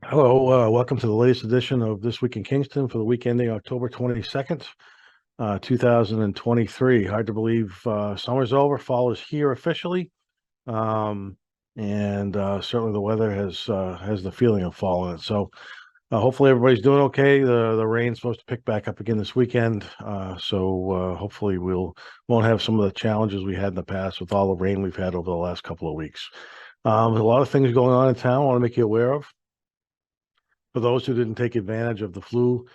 Hello, welcome to the latest edition of This Week in Kingston for the week ending October 22nd, 2023. Hard to believe summer's over, fall is here officially, um, and certainly the weather has the feeling of fall in it. So hopefully everybody's doing okay. The rain's supposed to pick back up again this weekend, so hopefully won't have some of the challenges we had in the past with all the rain we've had over the last couple of weeks. There's a lot of things going on in town I want to make you aware of. For those who didn't take advantage of the flu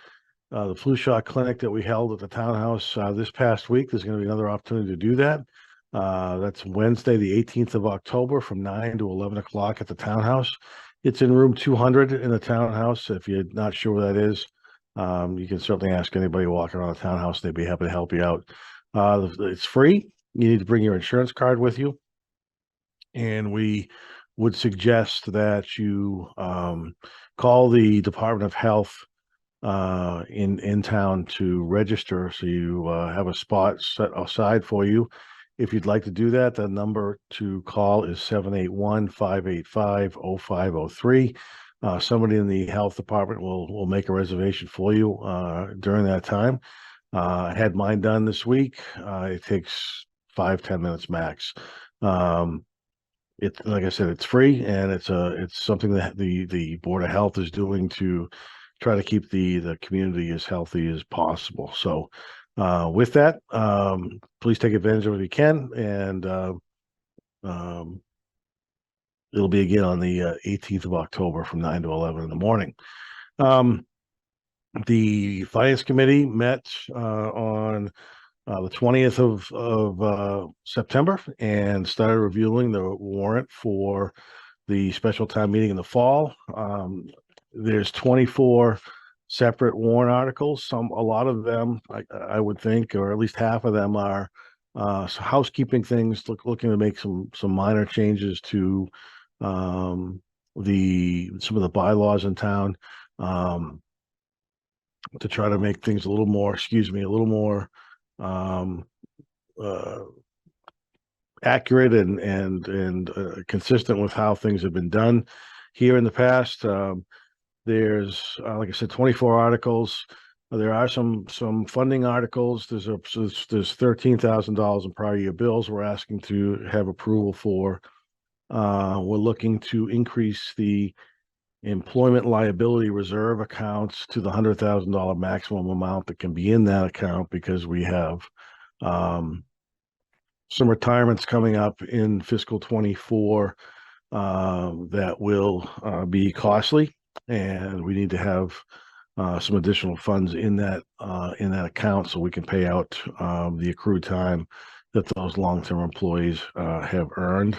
shot clinic that we held at the townhouse this past week, there's going to be another opportunity to do that. That's Wednesday, the 18th of October from 9 to 11 o'clock at the townhouse. It's in room 200 in the townhouse. If you're not sure where that is, you can certainly ask anybody walking around the townhouse. They'd be happy to help you out. It's free. You need to bring your insurance card with you. And we would suggest that you call the Department of Health in town to register, so you have a spot set aside for you. If you'd like to do that, the number to call is 781-585-0503. Somebody in the health department will make a reservation for you during that time. I had mine done this week. It takes 5-10 minutes max. It's like I said, it's free, and it's something that the Board of Health is doing to try to keep the community as healthy as possible. So with that, please take advantage of it if you can, and um, it'll be again on the 18th of October from 9 to 11 in the morning. The Finance Committee met on the 20th of September and started reviewing the warrant for the special town meeting in the fall. There's 24 separate warrant articles. A lot of them, I would think, or at least half of them are housekeeping things, looking to make some minor changes to some of the bylaws in town, to try to make things a little more, um, uh, accurate and consistent with how things have been done here in the past. There's like I said, 24 articles. There are some funding articles. There's $13,000 in prior year bills we're asking to have approval for. We're looking to increase the employment liability reserve accounts to the $100,000 maximum amount that can be in that account, because we have some retirements coming up in fiscal 24 that will be costly, and we need to have some additional funds in that account so we can pay out the accrued time that those long-term employees have earned.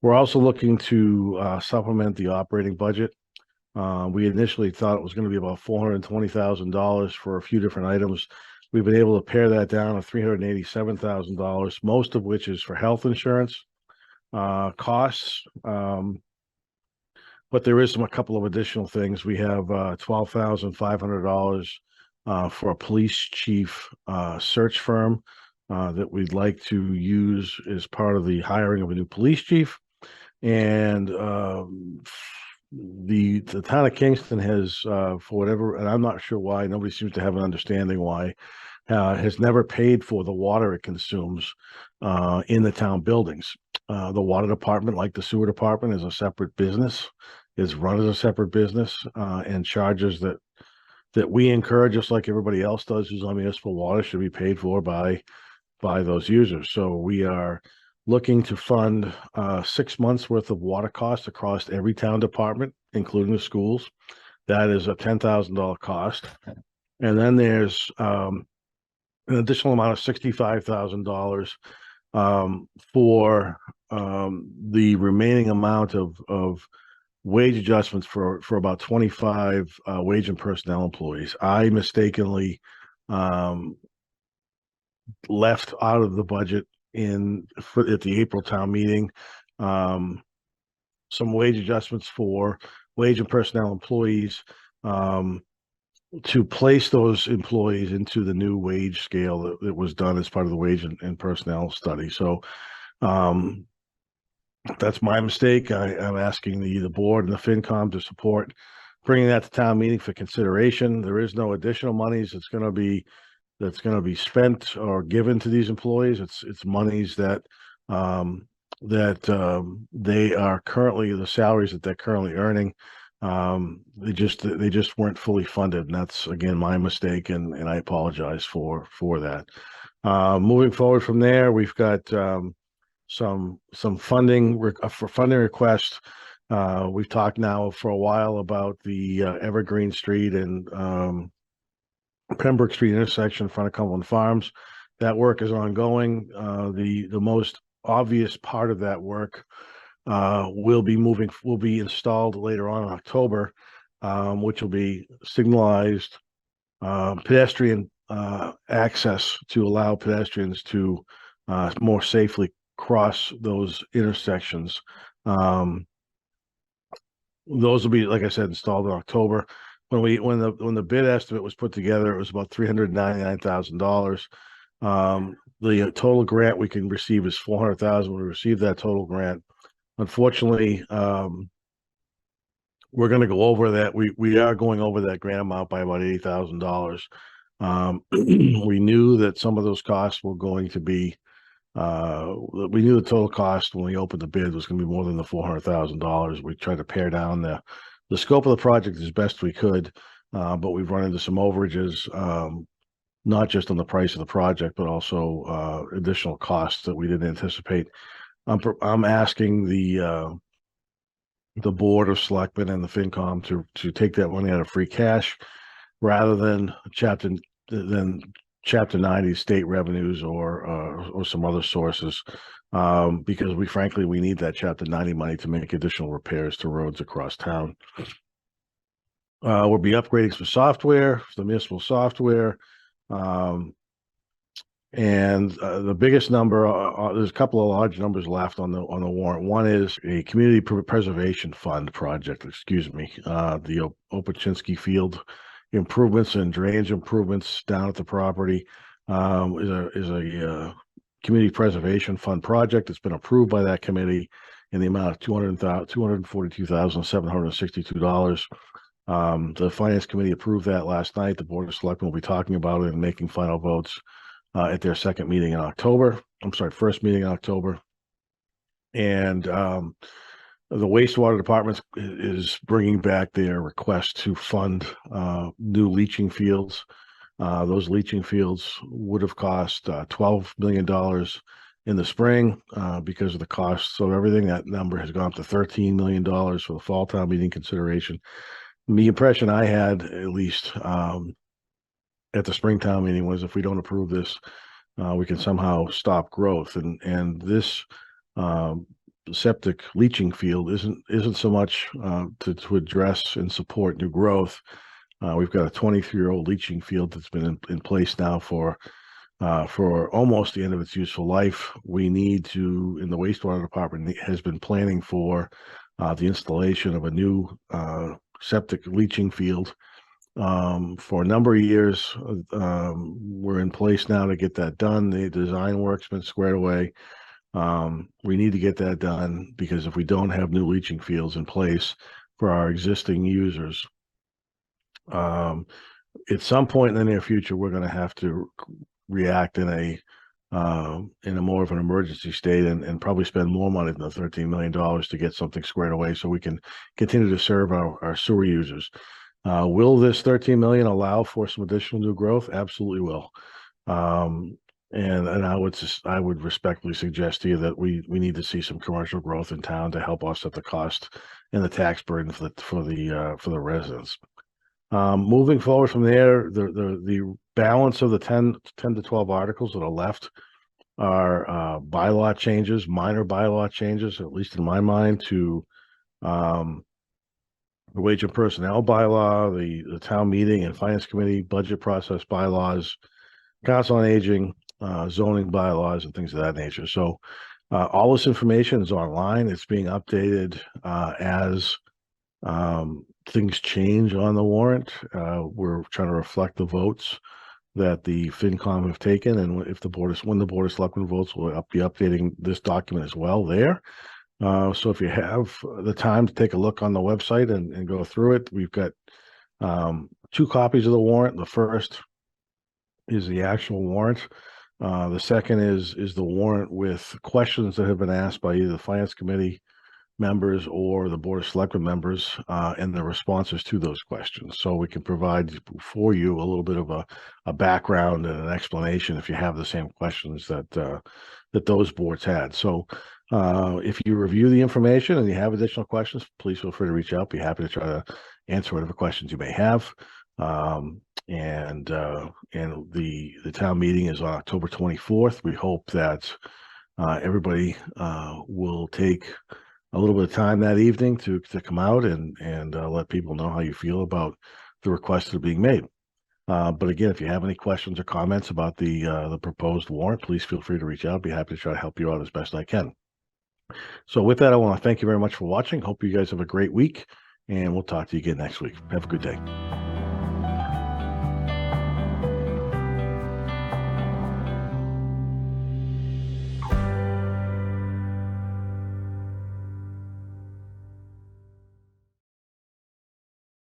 We're also looking to supplement the operating budget. We initially thought it was going to be about $420,000 for a few different items. We've been able to pare that down to $387,000, most of which is for health insurance costs. But there is a couple of additional things. We have $12,500 for a police chief search firm that we'd like to use as part of the hiring of a new police chief. And the town of Kingston has, for whatever, and I'm not sure why, nobody seems to have an understanding why, has never paid for the water it consumes in the town buildings. The water department, like the sewer department, is a separate business, is run as a separate business, and charges that we incur, just like everybody else does who's on municipal water, should be paid for by those users. So we are looking to fund 6 months worth of water costs across every town department, including the schools. That is a $10,000 cost. And then there's an additional amount of $65,000 for the remaining amount of wage adjustments for about 25 wage and personnel employees. I mistakenly left out of the budget at the April town meeting some wage adjustments for wage and personnel employees, to place those employees into the new wage scale that was done as part of the wage and personnel study. So that's my mistake. I'm asking the board and the FinCom to support bringing that to town meeting for consideration. There is no additional monies that's going to be spent or given to these employees. It's monies that they are currently, the salaries that they're currently earning. They just weren't fully funded, and that's again my mistake, and I apologize for that. Moving forward from there, we've got some funding for funding requests. We've talked now for a while about the Evergreen Street and Pembroke Street intersection in front of Cumberland Farms. That work is ongoing. The most obvious part of that work will be installed later on in October, which will be signalized pedestrian access to allow pedestrians to more safely cross those intersections. Those will be, like I said, installed in October. When the bid estimate was put together, it was about $399,000. The total grant we can receive is $400,000. We received that total grant. Unfortunately, we're going to go over that. We are going over that grant amount by about $80,000. We knew that some of those costs were going to be. We knew the total cost when we opened the bid was going to be more than the $400,000. We tried to pare down the scope of the project as best we could, but we've run into some overages, not just on the price of the project, but also additional costs that we didn't anticipate. I'm asking the Board of Selectmen and the FinCom to take that money out of free cash rather than Chapter 90 state revenues or some other sources, because we need that Chapter 90 money to make additional repairs to roads across town. We'll be upgrading some software, the municipal software, and the biggest number. There's a couple of large numbers left on the warrant. One is a community preservation fund project. Excuse me, the Opachinski Field improvements and drainage improvements down at the property is a community preservation fund project that's been approved by that committee in the amount of $242,762. The Finance Committee approved that last night. The Board of Selectmen will be talking about it and making final votes at their first meeting in October. And the wastewater department is bringing back their request to fund new leaching fields. Those leaching fields would have cost $12 million in the spring because of the costs of everything. That number has gone up to $13 million for the fall town meeting consideration. The impression I had, at least at the Springtown meeting, was if we don't approve this, we can somehow stop growth. And this septic leaching field isn't so much to address and support new growth. We've got a 23-year-old leaching field that's been in place now for almost the end of its useful life. We need to, in the wastewater department, has been planning for the installation of a new septic leaching field for a number of years. We're in place now to get that done. The design work's been squared away. We need to get that done because if we don't have new leaching fields in place for our existing users, at some point in the near future, we're going to have to react in a more of an emergency state and probably spend more money than the $13 million to get something squared away so we can continue to serve our sewer users. Will this $13 million allow for some additional new growth? Absolutely will. And I would respectfully suggest to you that we need to see some commercial growth in town to help offset the cost and the tax burden for the residents. Moving forward from there, the balance of the 10 to 12 articles that are left are bylaw changes, minor bylaw changes, at least in my mind, to the wage and personnel bylaw, the town meeting and finance committee budget process bylaws, council on aging, zoning bylaws, and things of that nature. So all this information is online. It's being updated as things change on the warrant. We're trying to reflect the votes that the FinCom have taken, and when the Board of Selectmen votes, we'll be updating this document as well there. So if you have the time to take a look on the website and go through it, we've got two copies of the warrant. The first is the actual warrant. The second is the warrant with questions that have been asked by either the Finance Committee members or the Board of Selectmen members, and the responses to those questions. So we can provide for you a little bit of a background and an explanation if you have the same questions that those boards had. So if you review the information and you have additional questions, please feel free to reach out. Be happy to try to answer whatever questions you may have. And the town meeting is on October 24th. We hope that everybody will take a little bit of time that evening to come out and let people know how you feel about the requests that are being made. But again, if you have any questions or comments about the proposed warrant, please feel free to reach out. I'd be happy to try to help you out as best I can. So with that, I want to thank you very much for watching. Hope you guys have a great week, and we'll talk to you again next week. Have a good day.